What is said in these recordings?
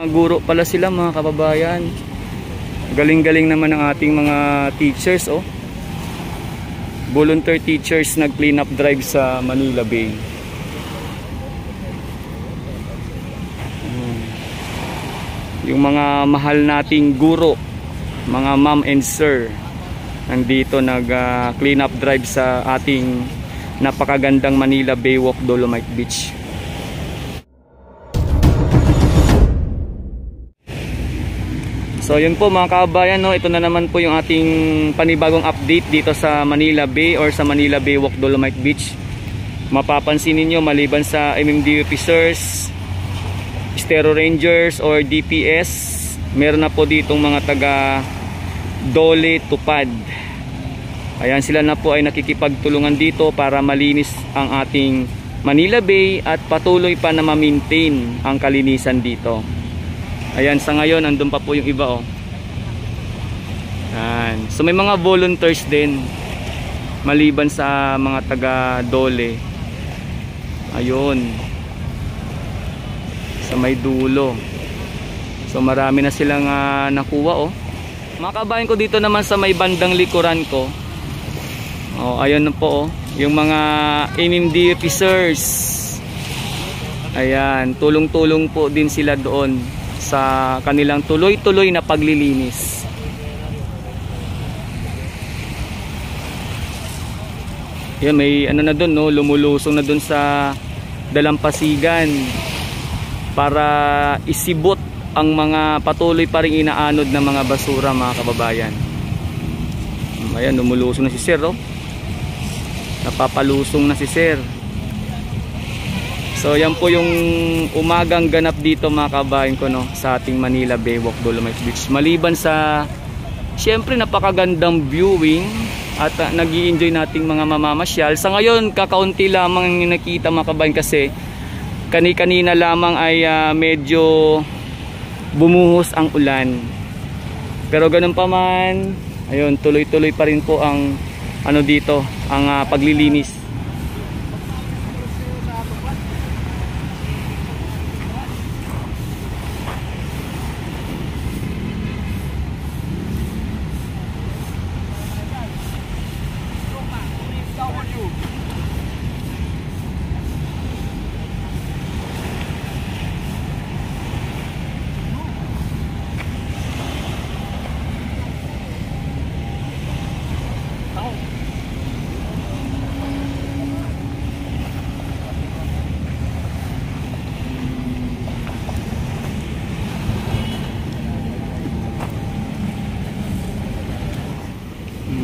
Guro pala sila mga kababayan. Galing-galing naman ng ating mga teachers, oh. Volunteer teachers nag-clean up drive sa Manila Bay. Yung mga mahal nating guro, mga ma'am and sir, nandito nag-clean up drive sa ating napakagandang Manila Bay Walk, Dolomite Beach. So yun po mga kababayan, no, ito na naman po yung ating panibagong update dito sa Manila Bay or sa Manila Bay Walk, Dolomite Beach. Mapapansin niyo maliban sa MMDA officers, Estero Rangers or DPS, meron na po ditong mga taga Dole Tupad. Ayan, sila na po ay nakikipagtulungan dito para malinis ang ating Manila Bay at patuloy pa na ma-maintain ang kalinisan dito. Ayan, sa ngayon andun pa po yung iba, oh. Ayan. So may mga volunteers din maliban sa mga taga Dole. Ayun, sa may dulo. So marami na silang nakuha, oh. Mga kabayan ko dito naman sa may bandang likuran ko, oh, ayun na po, oh, yung mga MMD officers. Ayan, tulong-tulong po din sila doon sa kanilang tuloy-tuloy na paglilinis. Yan, may ano na doon, no, lumulusong na doon sa dalampasigan para isibot ang mga patuloy pa ring inaanod ng mga basura, mga kababayan. Ayan, lumulusong na si sir, oh. Napapalusong na si sir. So yan po yung umagang ganap dito mga kabayan ko, no, sa ating Manila Bay Walk, Dolomite Beach. Maliban sa syempre napakagandang viewing at nag-i-enjoy nating mga mamamasyal. Sa ngayon kakaunti lamang yung nakita mga kabayan kasi kani-kanina lamang ay medyo bumuhos ang ulan. Pero ganun pa man, ayun, tuloy-tuloy pa rin po ang ano dito, ang paglilinis.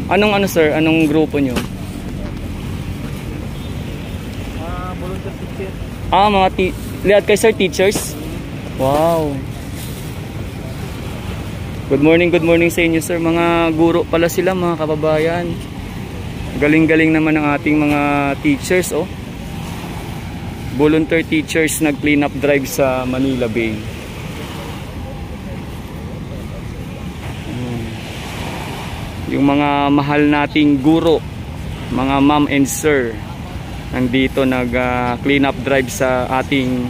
Anong ano sir, anong grupo nyo? Volunteer teacher. Mga lihat kay sir, teachers? Wow. Good morning sa inyo sir. Mga guro pala sila mga kababayan. Galing-galing naman ng ating mga teachers, oh. Volunteer teachers nag-clean up drive sa Manila Bay. Yung mga mahal nating guro, mga ma'am and sir, nandito nag-clean up drive sa ating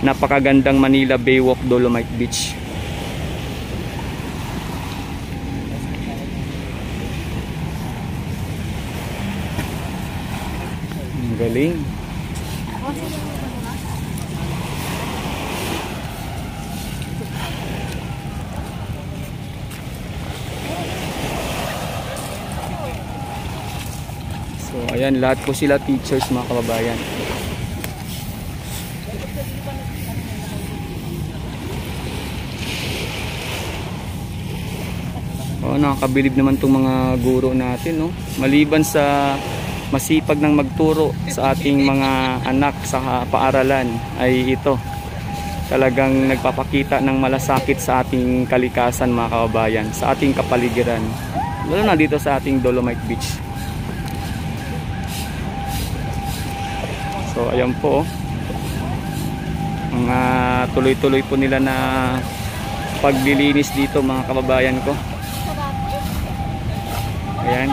napakagandang Manila Bay Walk, Dolomite Beach. Ang galing. So ayan, lahat po sila teachers mga kababayan. Oh, nakakabilib naman itong mga guro natin, no? Maliban sa masipag ng magturo sa ating mga anak sa paaralan, ay ito talagang nagpapakita ng malasakit sa ating kalikasan mga kababayan, sa ating kapaligiran, lalo na dito sa ating Dolomite Beach. So ayan po, mga tuloy-tuloy po nila na paglilinis dito mga kababayan ko. Ayan.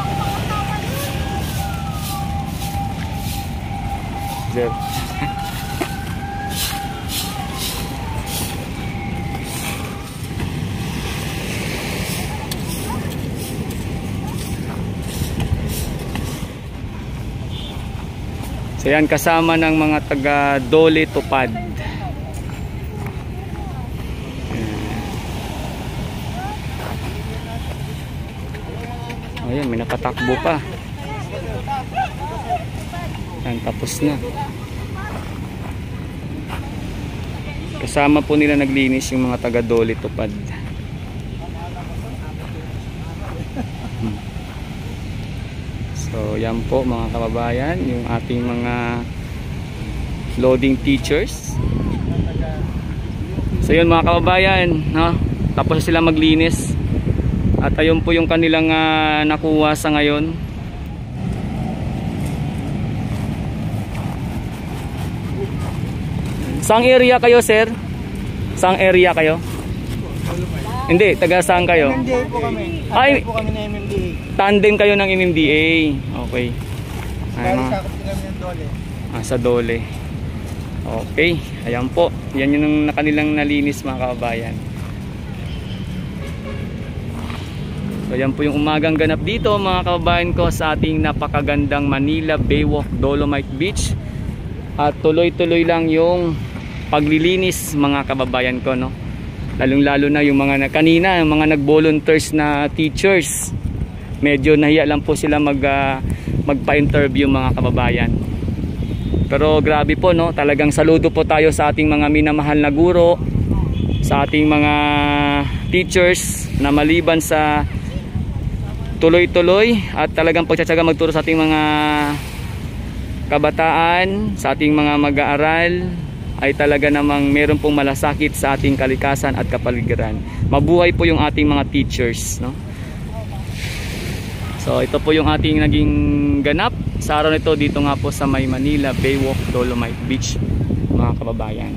So yan, kasama ng mga taga Dole Tupad. Ayan, may nakatakbo pa. Yan, tapos na. Kasama po nila naglinis yung mga taga Dole Tupad. So yan po mga kababayan, yung ating mga loading teachers. So yun mga kababayan, no? Tapos sila maglinis. At ayun po yung kanilang nakuha sa ngayon. Saang area kayo, sir? Saang area kayo? Hindi, taga saan kayo? MMDA po kami. Ay, Po kami na MMDA. tandem kayo ng MMDA. Okay. Ay, Bali mga, sakop din kami ng Dole. sa Dole. Okay, ayan po. Yan yung kanilang nalinis mga kababayan. So yan po yung umagang ganap dito mga kababayan ko sa ating napakagandang Manila Baywalk Dolomite Beach. At tuloy-tuloy lang yung paglilinis mga kababayan ko, no? Lalong-lalo na yung mga kanina, yung mga nag-volunteers na teachers. Medyo nahiya lang po sila magpa-interview mga kababayan. Pero grabe po, no? Talagang saludo po tayo sa ating mga minamahal na guro, sa ating mga teachers na maliban sa tuloy-tuloy at talagang pagtsatsaga magturo sa ating mga kabataan, sa ating mga mag-aaral, ay talaga namang meron pong malasakit sa ating kalikasan at kapaligiran. Mabuhay po yung ating mga teachers, no? So ito po yung ating naging ganap sa araw nito dito nga po sa may Manila Baywalk Dolomite Beach mga kababayan.